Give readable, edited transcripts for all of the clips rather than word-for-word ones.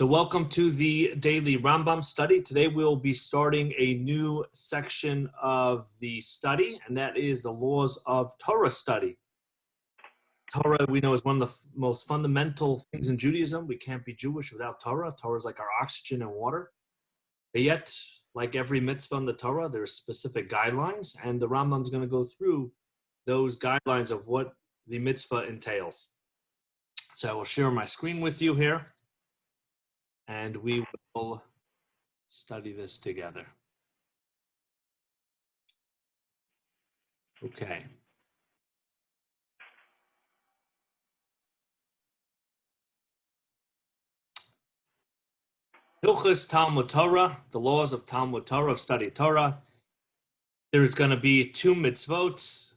So welcome to the daily Rambam study. Today we'll be starting a new section of the study, and that is the Laws of Torah study. Torah, we know, is one of the most fundamental things in Judaism. We can't be Jewish without Torah. Torah is like our oxygen and water. But yet, like every mitzvah in the Torah, there's specific guidelines, and the Rambam is going to go through those guidelines of what the mitzvah entails. So I will share my screen with you here, and we will study this together. Okay. Hilchos Talmud Torah, the laws of Talmud Torah, of study Torah. There's going to be two mitzvot,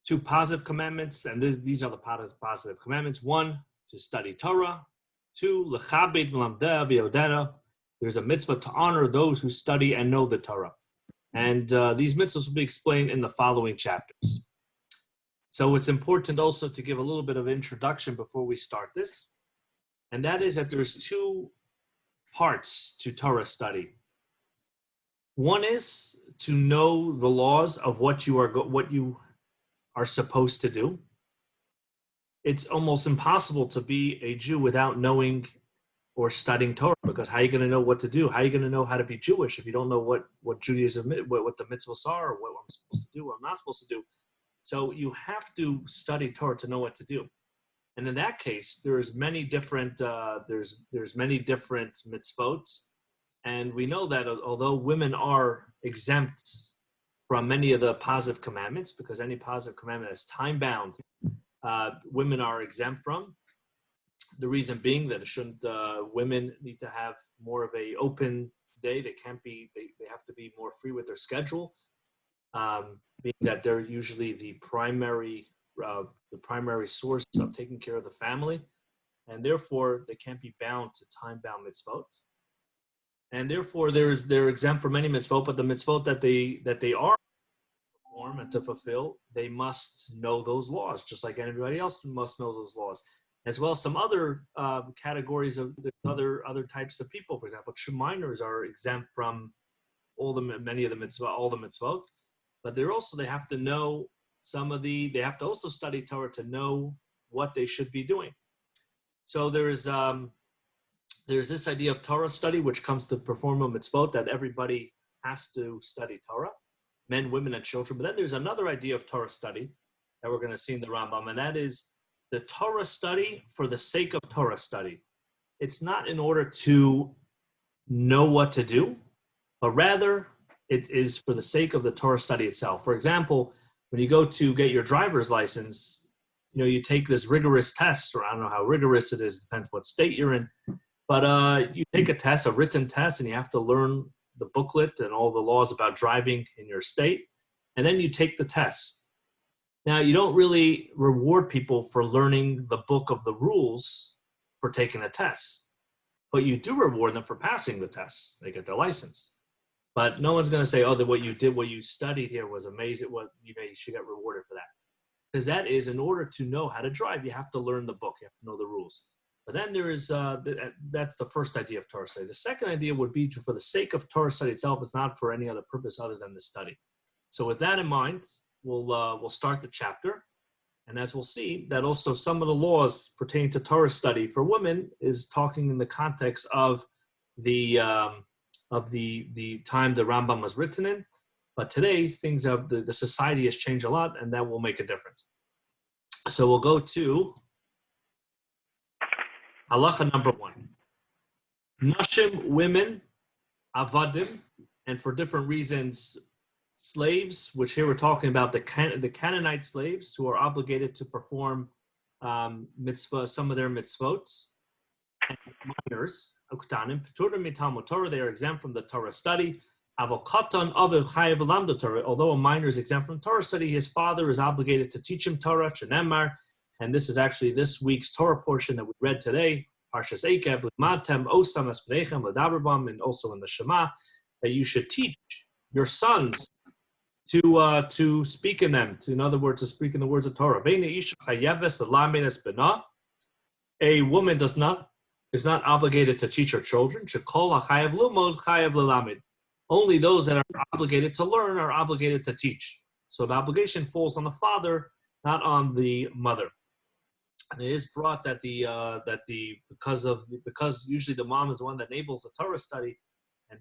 two positive commandments, and these are the positive commandments. One, to study Torah. Two, lechabed melamdeh v'yodeh. There's a mitzvah to honor those who study and know the Torah. And these mitzvahs will be explained in the following chapters. So it's important also to give a little bit of introduction before we start this. And that is that there's two parts to Torah study. One is to know the laws of what you are supposed to do. It's almost impossible to be a Jew without knowing or studying Torah, because how are you going to know what to do? How are you going to know how to be Jewish if you don't know what Judaism, what the mitzvahs are, or what I'm supposed to do, what I'm not supposed to do? So you have to study Torah to know what to do. And in that case, there's many different there's many different mitzvot, and we know that although women are exempt from many of the positive commandments, because any positive commandment is time bound, women are exempt from. The reason being that women need to have more of a open day. They can't be. They have to be more free with their schedule, being that they're usually the primary source of taking care of the family, and therefore they can't be bound to time-bound mitzvot. And therefore they're exempt from many mitzvot, but the mitzvot that they are to perform and to fulfill, they must know those laws, just like anybody else must know those laws. As well as some other categories of other types of people. For example, minors are exempt from all the mitzvot, but they have to know they have to also study Torah to know what they should be doing. So there's this idea of Torah study, which comes to perform a mitzvot, that everybody has to study Torah, men, women, and children. But then there's another idea of Torah study that we're going to see in the Rambam, and that is the Torah study for the sake of Torah study. It's not in order to know what to do, but rather it is for the sake of the Torah study itself. For example, when you go to get your driver's license, you take this rigorous test, or I don't know how rigorous it is, depends what state you're in, but you take a written test, and you have to learn the booklet and all the laws about driving in your state, and then you take the test. Now, you don't really reward people for learning the book of the rules for taking a test, but you do reward them for passing the test. They get their license. But no one's going to say, that what you studied here was amazing. You should get rewarded for that. Because that is, in order to know how to drive, you have to learn the book. You have to know the rules. But then there is, that's the first idea of Torah study. The second idea would be for the sake of Torah study itself. It's not for any other purpose other than the study. So with that in mind, we'll start the chapter. And as we'll see, that also some of the laws pertaining to Torah study for women is talking in the context of the time the Rambam was written in. But today, the society has changed a lot, and that will make a difference. So we'll go to halacha number 1. Nashim, women, avadim, and for different reasons, slaves, which here we're talking about the Canaanite slaves who are obligated to perform mitzvah, some of their mitzvot, and minors, they are exempt from the Torah study. Although a minor is exempt from Torah study, his father is obligated to teach him Torah, and this is actually this week's Torah portion that we read today, Parshas Eikev, and also in the Shema, that you should teach your sons to speak in them, in other words, to speak in the words of Torah. A woman does not is not obligated to teach her children. Shekol hachayav lumod chayav lelamed. Only those that are obligated to learn are obligated to teach. So the obligation falls on the father, not on the mother. And it is brought that because usually the mom is the one that enables the Torah study and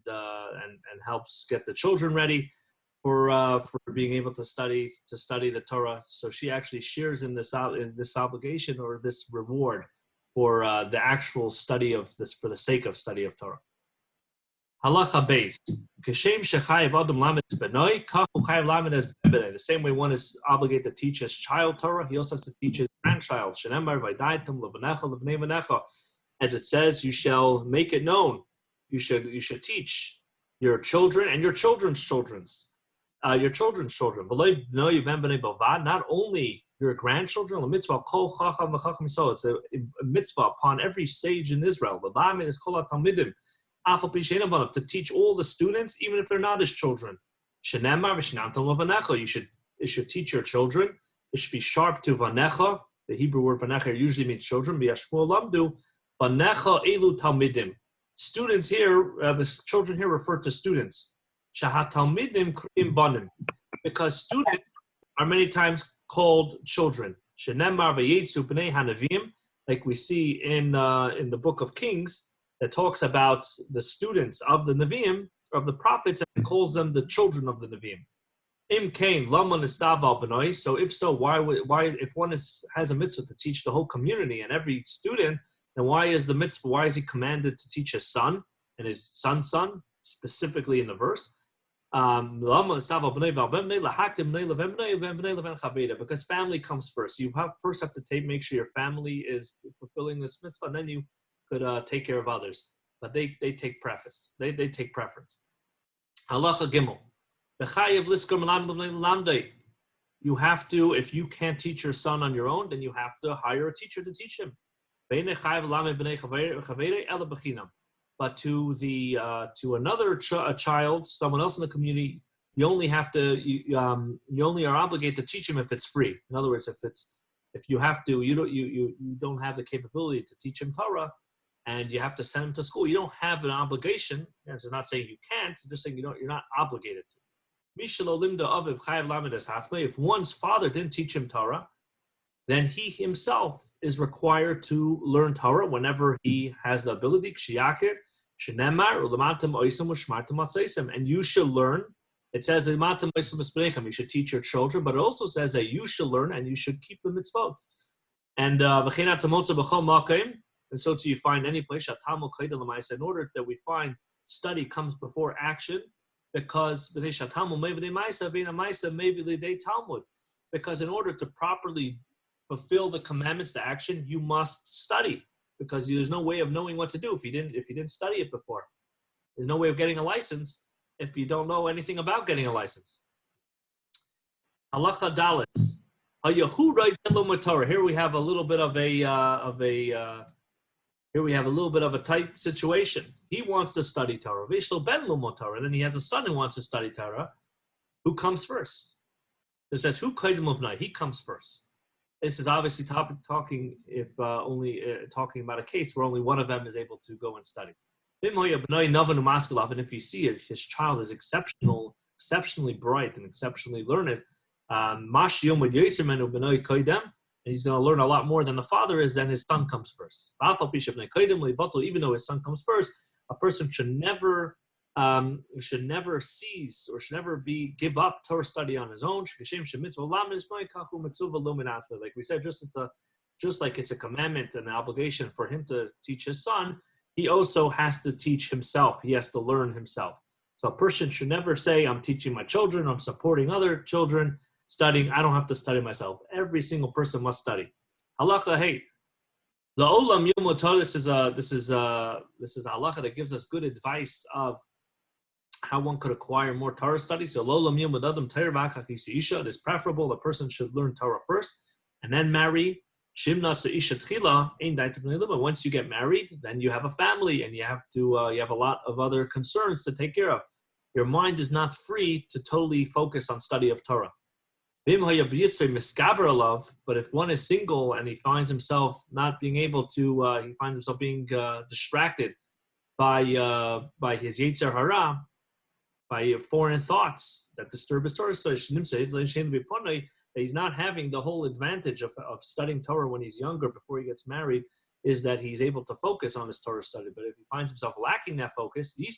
helps get the children ready for being able to study the Torah. So she actually shares in this obligation or this reward for the actual study of this, for the sake of study of Torah. Halacha beis. Kashem shechayev adam lamed es benoi, kach hu chayev lamed es benoi. The same way one is obligated to teach his child Torah, he also has to teach his grandchild. Shenemar v'daitem levanecha levnei vanecha. As it says, you shall make it known. You should teach your children and your children's children's. Your children's children. Not only your grandchildren, it's a mitzvah upon every sage in Israel. To teach all the students, even if they're not his children. You should teach your children. It should be sharp to vanecha. The Hebrew word vanecha usually means children. Students here, the children here refer to students. Because students are many times called children. Like we see in the book of Kings, that talks about the students of the Nevi'im, of the prophets, and calls them the children of the Nevi'im. Im kain lama nistav al benoi. So if so, why if one has a mitzvah to teach the whole community and every student, then why is the mitzvah? Why is he commanded to teach his son and his son's son specifically in the verse? Because family comes first. You first have to make sure your family is fulfilling this mitzvah, and then you could take care of others, but they take preference. They take preference. Halacha gimel. You have to, if you can't teach your son on your own, then you have to hire a teacher to teach him. But to another child, someone else in the community, you only have to you only are obligated to teach him if it's free. In other words, if you have to, you don't have the capability to teach him Torah, and you have to send him to school. You don't have an obligation. It's not saying you can't. It's just saying you're not obligated to. If one's father didn't teach him Torah, then he himself is required to learn Torah whenever he has the ability. And you should learn. It says you should teach your children, but it also says that you should learn and you should keep the mitzvot. And so too you find any place, in order that we find study comes before action, because in order to properly fulfill the commandments, the action, you must study, because there's no way of knowing what to do if you didn't study it before. There's no way of getting a license if you don't know anything about getting a license. Halacha dalis. Here we have a little bit of a tight situation. He wants to study Torah. And then he has a son who wants to study Torah. Who comes first? It says, who he comes first. This is obviously talking about a case where only one of them is able to go and study. And if you see it, his child is exceptionally bright and exceptionally learned, and he's going to learn a lot more than the father is, then his son comes first. Even though his son comes first, a person should never cease or should never give up Torah study on his own. Like we said, just like it's a commandment and an obligation for him to teach his son, he also has to teach himself. He has to learn himself. So a person should never say, I'm teaching my children, I'm supporting other children studying, I don't have to study myself. Every single person must study. Halacha, hey, the Olam Yom Torah, this is a halacha that gives us good advice of how one could acquire more Torah study. So Olam Yom Adam Torah v'achach isha, it is preferable the person should learn Torah first and then marry. Shimna seisha tchila ein daita b'nei lima. Once you get married, then you have a family and you have a lot of other concerns to take care of. Your mind is not free to totally focus on study of Torah. But if one is single and he finds himself not being able to, he finds himself being distracted by his Yetzer Hara, by foreign thoughts that disturb his Torah study, that he's not having the whole advantage of studying Torah when he's younger before he gets married, is that he's able to focus on his Torah study. But if he finds himself lacking that focus, he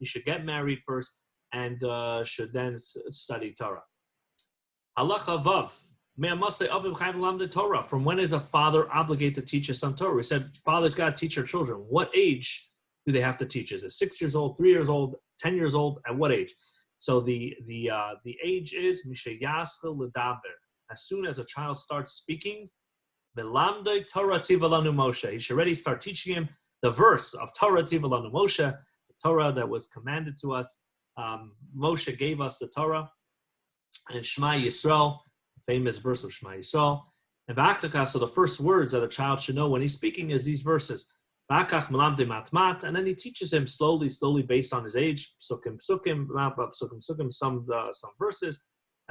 should get married first and should then study Torah. Halacha Vav. Torah. From when is a father obligated to teach his son Torah? We said fathers got to teach their children. What age do they have to teach? Is it 6 years old, 3 years old, 10 years old? At what age? So the age is ledaber. As soon as a child starts speaking, Melamdei Torah tzivalanu Moshe. He should already start teaching him the verse of Torah tzivalanu Moshe, the Torah that was commanded to us. Moshe gave us the Torah, and Shema Yisrael, famous verse of Shema Yisrael. And V'achakach, so the first words that a child should know when he's speaking is these verses. V'achach melamdei matmat, and then he teaches him slowly based on his age. Psukim, some verses.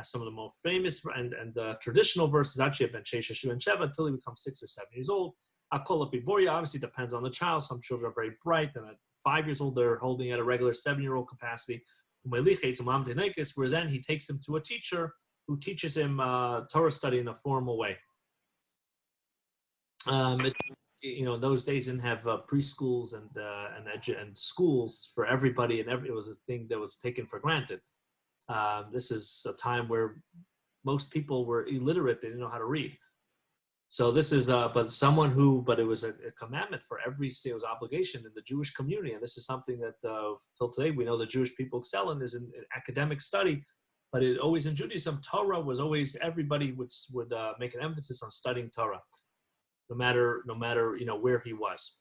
Some of the more famous and traditional verses actually have been Shesha and Sheva until he becomes 6 or 7 years old. Akol Fiboria obviously depends on the child. Some children are very bright, and at 5 years old they're holding at a regular 7-year-old capacity. Where then he takes him to a teacher who teaches him Torah study in a formal way. In those days didn't have preschools and schools for everybody, and it was a thing that was taken for granted. This is a time where most people were illiterate; they didn't know how to read. So this is, but it was a commandment for every sales obligation in the Jewish community, and this is something that till today we know the Jewish people excel in is in academic study. But it always in Judaism, Torah was always everybody would make an emphasis on studying Torah, no matter where he was.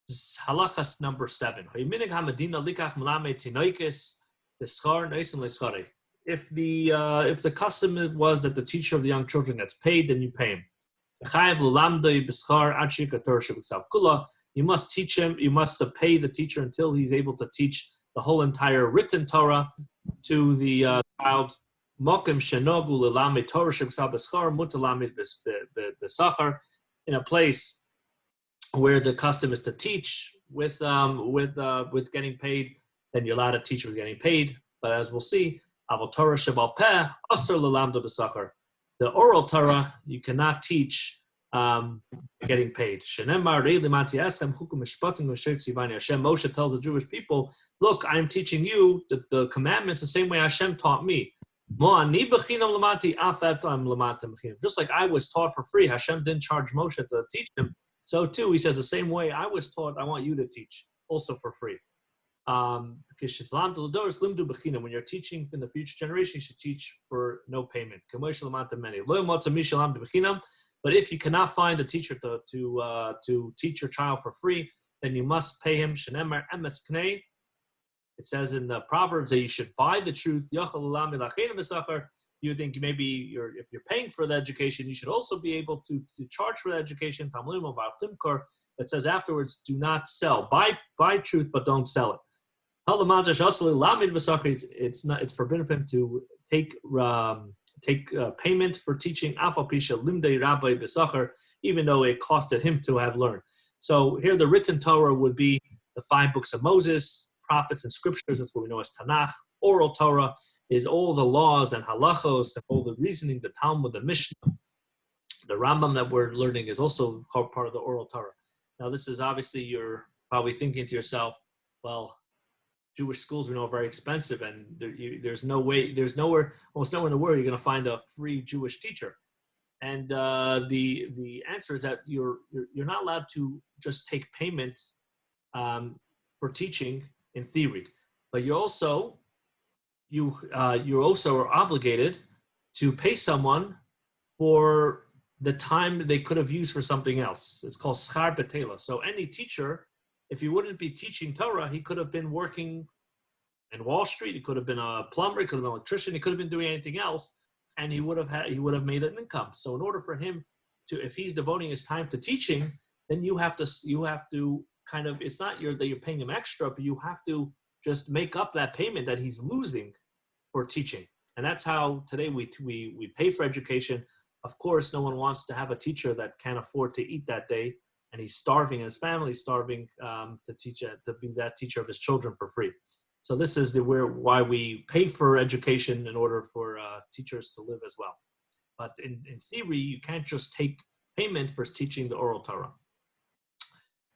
This is halachas number 7. If the custom was that the teacher of the young children gets paid, then you pay him. You must teach him. You must pay the teacher until he's able to teach the whole entire written Torah to the child. In a place where the custom is to teach with getting paid, then you're allowed to teach with getting paid. But as we'll see, the oral Torah you cannot teach getting paid. Moshe tells the Jewish people, look, I'm teaching you the commandments the same way Hashem taught me. Just like I was taught for free, Hashem didn't charge Moshe to teach him. So too, he says, the same way I was taught, I want you to teach also for free. When you're teaching in the future generation, you should teach for no payment. But if you cannot find a teacher to teach your child for free, then you must pay him. It says in the Proverbs that you should buy the truth. You think maybe if you're paying for the education, you should also be able to charge for the education. It says afterwards, do not sell. Buy truth, but don't sell it. It's forbidden for him to take payment for teaching, even though it costed him to have learned. So here the written Torah would be the 5 books of Moses, prophets and scriptures. That's what we know as Tanakh. Oral Torah is all the laws and halachos and all the reasoning, the Talmud, the Mishnah. The Rambam that we're learning is also called part of the oral Torah. Now this is obviously, you're probably thinking to yourself, well, Jewish schools we know are very expensive, and almost nowhere in the world you're going to find a free Jewish teacher. And the answer is that you're not allowed to just take payment for teaching in theory, but you're also are obligated to pay someone for the time they could have used for something else. It's called schar betela. So any teacher, if he wouldn't be teaching Torah, he could have been working in Wall Street. He could have been a plumber. He could have been an electrician. He could have been doing anything else, and he would have made an income. So in order for him to, if he's devoting his time to teaching, then you have to kind of, it's not that you're paying him extra, but you have to just make up that payment that he's losing for teaching. And that's how today we pay for education. Of course, no one wants to have a teacher that can't afford to eat that day, and he's starving, and his family's starving, to be that teacher of his children for free. So this is why we pay for education in order for teachers to live as well. But in theory, you can't just take payment for teaching the oral Torah.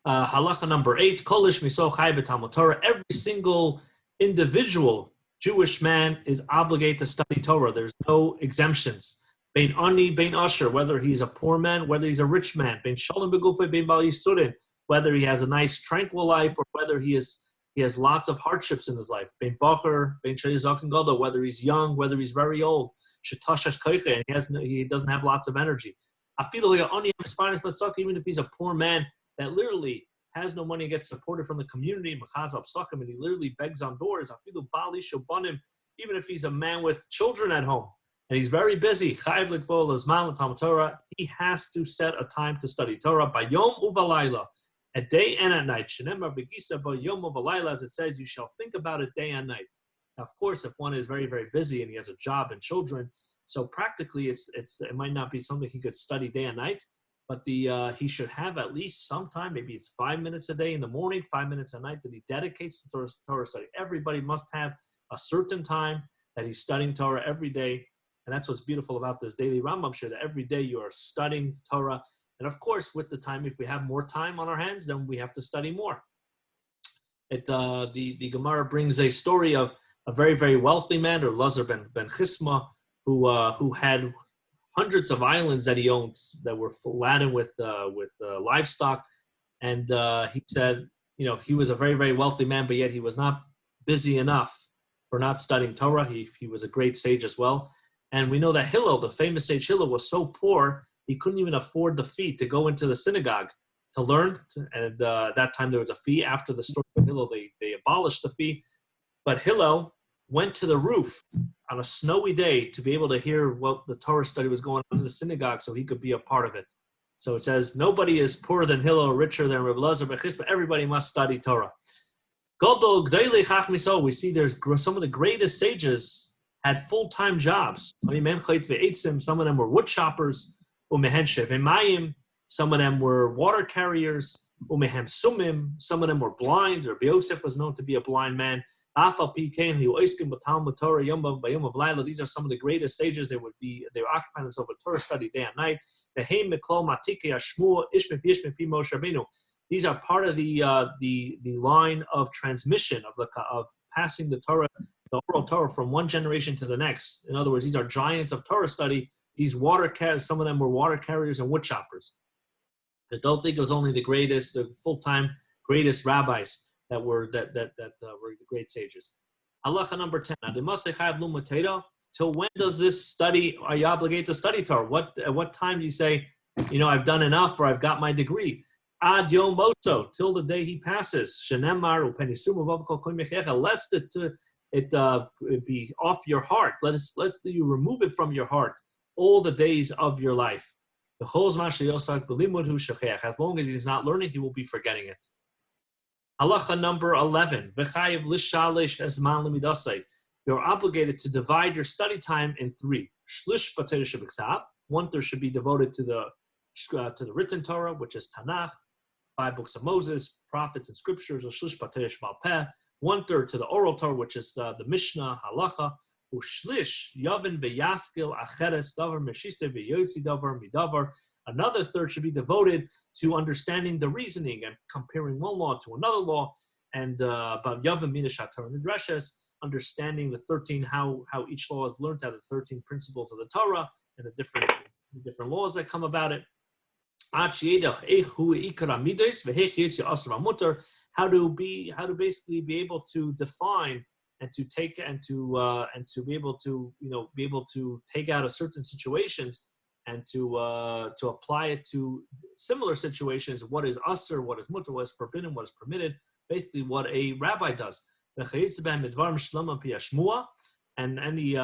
Halacha number 8, Kolish miso chai b'talmud Torah. Every single individual Jewish man is obligated to study Torah. There's no exemptions. Bein ani, bein asher, whether he's a poor man, whether he's a rich man. Bein shalom begufay, bein bal yisurin, whether he has a nice tranquil life or whether he has lots of hardships in his life. Bein bacher, bein shayizakin gadol, whether he's young, whether he's very old. Shetashash koiche, and he doesn't have lots of energy. Afilu ani mispanis matzak, even if he's a poor man that literally has no money, gets supported from the community, and he literally begs on doors. Even if he's a man with children at home and he's very busy, he has to set a time to study Torah by Yom Uvalayla, at day and at night. As it says, you shall think about it day and night. Now, of course, if one is very, very busy and he has a job and children, so practically it might not be something he could study day and night. But he should have at least some time, maybe it's 5 minutes a day in the morning, 5 minutes at night, that he dedicates to Torah study. Everybody must have a certain time that he's studying Torah every day. And that's what's beautiful about this daily Rambam shir, that every day you are studying Torah. And of course, with the time, if we have more time on our hands, then we have to study more. The Gemara brings a story of a very, very wealthy man, or Lazar ben Chisma, who had hundreds of islands that he owns that were laden with livestock. And he said, he was a very, very wealthy man, but yet he was not busy enough for not studying Torah. He was a great sage as well. And we know that Hillel, the famous sage Hillel, was so poor, he couldn't even afford the fee to go into the synagogue to learn. And at that time, there was a fee. After the story of Hillel, they abolished the fee. But Hillel went to the roof on a snowy day to be able to hear what the Torah study was going on in the synagogue so he could be a part of it. So it says, nobody is poorer than Hillel or richer than Reb Elazar ben Chisma, but everybody must study Torah. We see there's some of the greatest sages had full-time jobs. Some of them were wood choppers. Some of them were water carriers. Some of them were blind. Rabbi Yosef was known to be a blind man. These are some of the greatest sages. They were occupying themselves with Torah study day and night. These are part of the line of transmission of passing the Torah, the oral Torah, from one generation to the next. In other words, these are giants of Torah study. These some of them were water carriers and wood choppers. But don't think it was only the full-time greatest rabbis that were the great sages. Halacha number 10. Till when does this study? Are you obligated to study Torah? At what time do you say, I've done enough or I've got my degree? Ad yom moso, till the day he passes. Shenemar lest it be off your heart. Lest you remove it from your heart all the days of your life. As long as he's not learning, he will be forgetting it. Halacha number 11. You're obligated to divide your study time in 3. 1/3 should be devoted to the written Torah, which is Tanakh, 5 books of Moses, prophets and scriptures, 1/3 to the oral Torah, which is the Mishnah, Halacha, another 1/3 should be devoted to understanding the reasoning and comparing one law to another law, and understanding the 13, how each law is learned out of the 13 principles of the Torah and the different laws that come about it. How to basically be able to define and to take and to be able to take out of certain situations and to apply it to similar situations. What is asur, what is mutar, what is forbidden, what is permitted. Basically, what a rabbi does. And any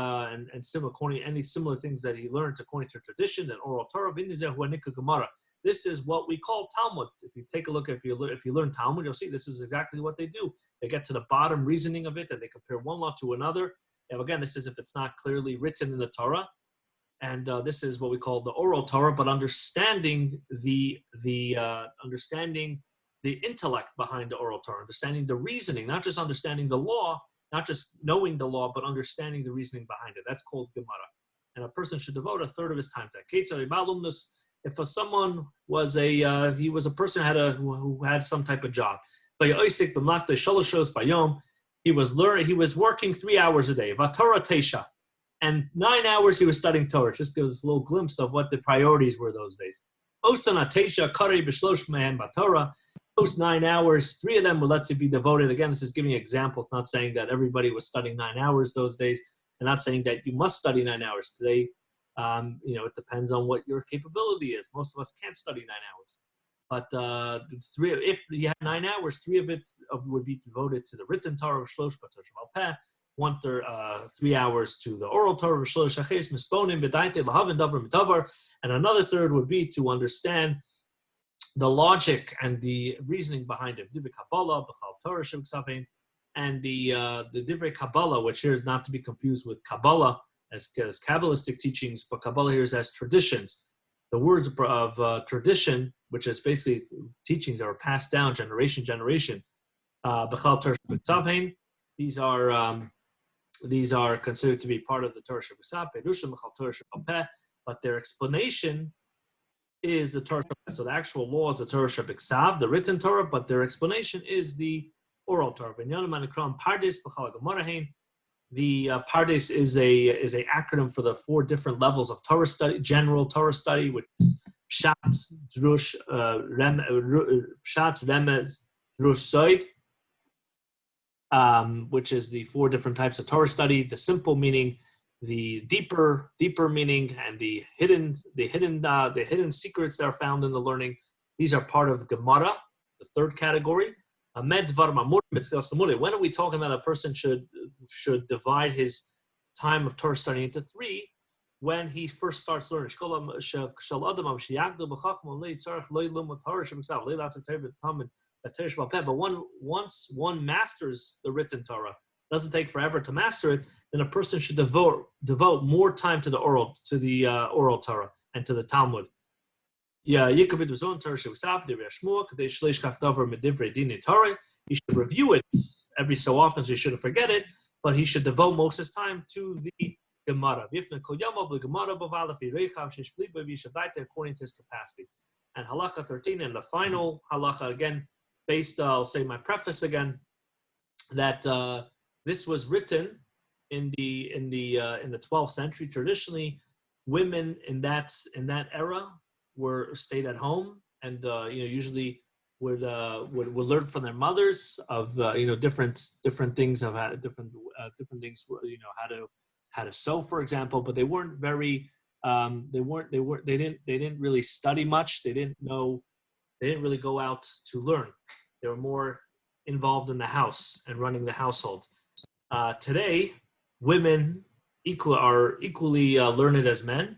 similar things that he learned according to tradition and oral Torah. This is what we call Talmud. If you take a look, if you learn Talmud, you'll see this is exactly what they do. They get to the bottom reasoning of it, and they compare one law to another. Again, this is if it's not clearly written in the Torah. And this is what we call the oral Torah, but understanding the intellect behind the oral Torah, understanding the reasoning, not just understanding the law, not just knowing the law, but understanding the reasoning behind it. That's called Gemara. And a person should devote a third of his time to that. If someone was he was a person who had some type of job, he was working 3 hours a day. And 9 hours he was studying Torah. Just gives us a little glimpse of what the priorities were those days. Post 9 hours, 3 of them will let you be devoted. Again, this is giving examples, not saying that everybody was studying 9 hours those days, and not saying that you must study 9 hours today. It depends on what your capability is. Most of us can't study 9 hours. But if you had 9 hours, 3 of it would be devoted to the written Torah, 3 hours to the oral Torah, and another third would be to understand the logic and the reasoning behind it. And the Divrei Kabbalah, which here is not to be confused with Kabbalah as Kabbalistic teachings, but Kabbalah here is as traditions. The words of tradition, which is basically teachings that are passed down generation to generation. These are considered to be part of the Torah Shabbat, but their explanation is the Torah Shabbat. So the actual law is the Torah Shabbat, the written Torah, but their explanation is the oral Torah. The Pardes is a acronym for the 4 different levels of Torah study, general Torah study, which is Pshat, Drush, Pshat, Remez, Drush, Soid. Which is the 4 different types of Torah study: the simple meaning, the deeper meaning, and the hidden secrets that are found in the learning. These are part of Gemara, the 3rd category. When are we talking about a person should divide his time of Torah study into 3? When he first starts learning. But once one masters the written Torah, doesn't take forever to master it, then a person should devote more time to the oral Torah and to the Talmud. He should review it every so often, so he shouldn't forget it, but he should devote most of his time to the Gemara. According to his capacity. And halacha 13, and the final halacha, again, I'll say my preface again, that this was written in the 12th century. Traditionally, women in that era stayed at home and usually would learn from their mothers of different things of different things, how to sew, for example. But they weren't very they didn't really study much. They didn't really go out to learn. They were more involved in the house and running the household. Today, women are equally learned as men,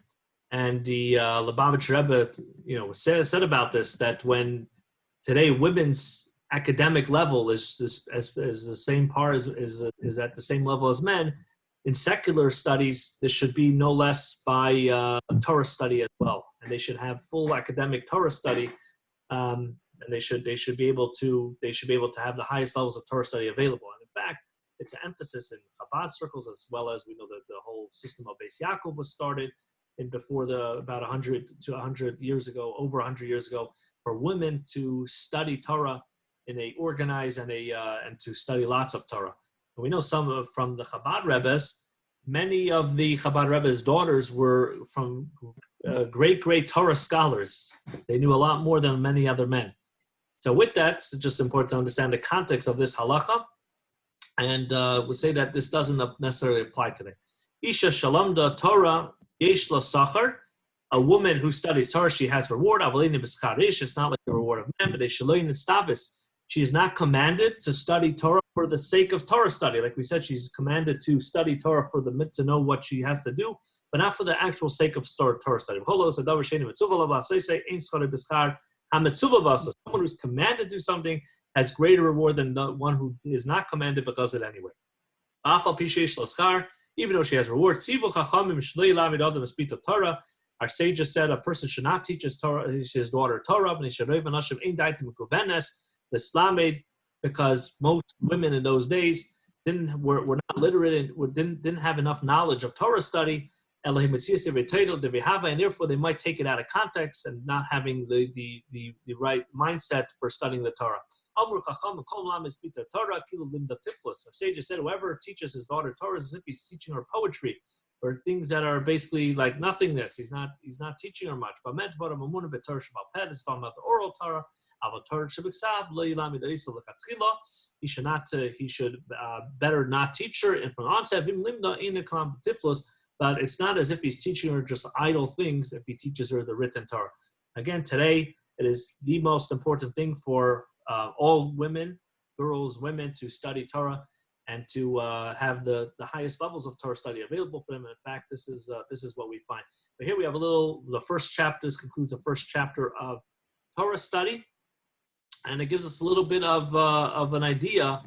and the Lubavitch Rebbe, said about this, that when today women's academic level is the same is at the same level as men. In secular studies, this should be no less by Torah study as well, and they should have full academic Torah study, and they should be able to have the highest levels of Torah study available. And in fact, it's an emphasis in Chabad circles, as well as we know that the whole system of Beis Yaakov was started before about 100 years ago, over 100 years ago, for women to study Torah in a organized and to study lots of Torah. And we know from the Chabad Rebbes, many of the Chabad Rebbe's daughters were from great Torah scholars. They knew a lot more than many other men. So with that, it's just important to understand the context of this halacha. And we'll say that this doesn't necessarily apply today. Isha shalamda Torah yesh la sachar. A woman who studies Torah, she has reward. It's not like the reward of men, but she is not commanded to study Torah for the sake of Torah study. Like we said, she's commanded to study Torah to know what she has to do, but not for the actual sake of Torah study. Someone who's commanded to do something has greater reward than the one who is not commanded but does it anyway. even though she has reward. Our sages said a person should not teach his daughter Torah, because most women in those days were not literate and didn't have enough knowledge of Torah study, and therefore they might take it out of context and not having the right mindset for studying the Torah. Sages said whoever teaches his daughter Torah is as if he's teaching her poetry or things that are basically like nothingness. He's not teaching her much. But it's talking about the oral Torah. He should better not teach her, and from the onset, but it's not as if he's teaching her just idle things if he teaches her the written Torah. Again, today, it is the most important thing for all women, girls, women, to study Torah and to have the highest levels of Torah study available for them. And in fact, this is what we find. But here we have the first chapter. This concludes the first chapter of Torah study. And it gives us a little bit of an idea